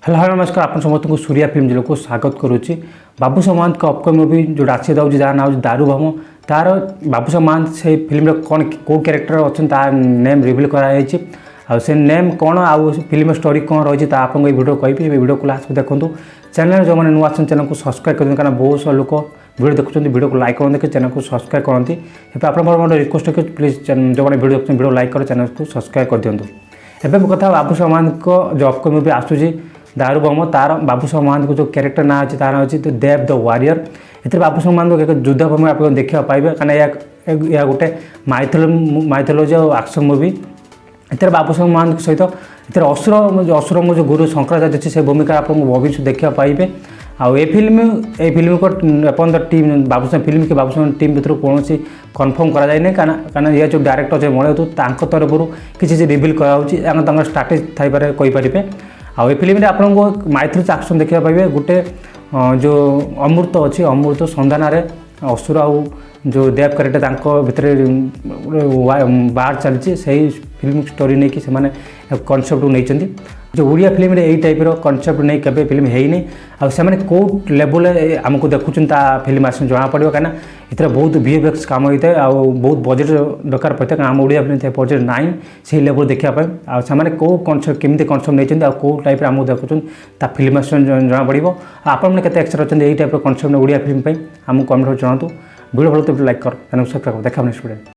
Hello hello नमस्कार आप समस्त को सूर्या फिल्म जिले को स्वागत करुच्ची। बाबूशान मोहंती का अपकमिंग मूवी जो आसी जाऊँगी जहाँ ना दारूब्रह्म तार बाबूशान मोहंती से फिल्म कौन कौ क्यारेक्टर अच्छे नेम रिविल कराई से नेम कौन आउ फिल्म स्टोरी कौन रही है आपको ये वीडियो कहि वीडियो को लास्ट देखूँ। चैनल जो मैंने नुआ चैनल को सब्सक्राइब कर कारण बहुत सारा लोक वीडियो देखुं वीडियो को लाइक करते चैनल को सब्सक्राइब करती आप रिक्वेस्ट है प्लीज जो मैंने वीडियो देखते वीडियो लाइक कर चैनल को सब्सक्राइब कर दिखाँ। एवं कथा बाबूशान मोहंती जो अपकमिंग मूवी आसूँ दारूब्रह्म तार बाबूशान मोहंती को जो क्यारेक्टर ना अच्छे तार अच्छी देव द वारियर ए बाबूशान मोहंती एक युद्ध भूमि आप देखा पाइबे कारण यह गोटे माइथोलॉजी और एक्शन मूवी ए बाबूशान मोहंती सहित असुर जो गुरु शंकराचार्य अच्छे से भूमिका आप भविष्य देखा पाइबे। आउ ए फिल्म को अपन टीम बाबूशान फिल्म के बाबूशान टीम भर कौन कन्फर्म कराए कारण यह जो डायरेक्टर अच्छे मलयराउत तरफ किसी रिविल कराऊँगी स्ट्राटेजी थी आउ ए फिल्म आपको माइथोलॉजी एक्शन देखा पाइबे गोटे जो अमृत अच्छी अमृत संधान असुर आउ जो देव कैरेक्टर भितर बार चलती से फिल्म स्टोरी नहीं कि कनसेप्ट नहीं जो ओडिया फिल्म यही टाइप कनसेप्ट नहीं केवे फिल्म है आने कौ लेवल आमको देखुं फिल्म आस जना पड़ो कहीं इतना बहुत VFX काम होता है बहुत बजेट दरकार पड़ता है आम ओडिया फिल्म बजेट नाइन से लेवल देखापी आने कौ कनसेप्ट केमी कनसेप्ट नहीं कौ टाइप आमको देखुं फिल्म आस जना पड़ो आपने केते एक्सर अच्छा यही टाइप कनसेप्ट ओडिया फिल्म आमको कमेंट जनातु वीडियो भल तो लाइक कर चैनल सब्सक्राइब देखा नेक्स्ट वीडियो।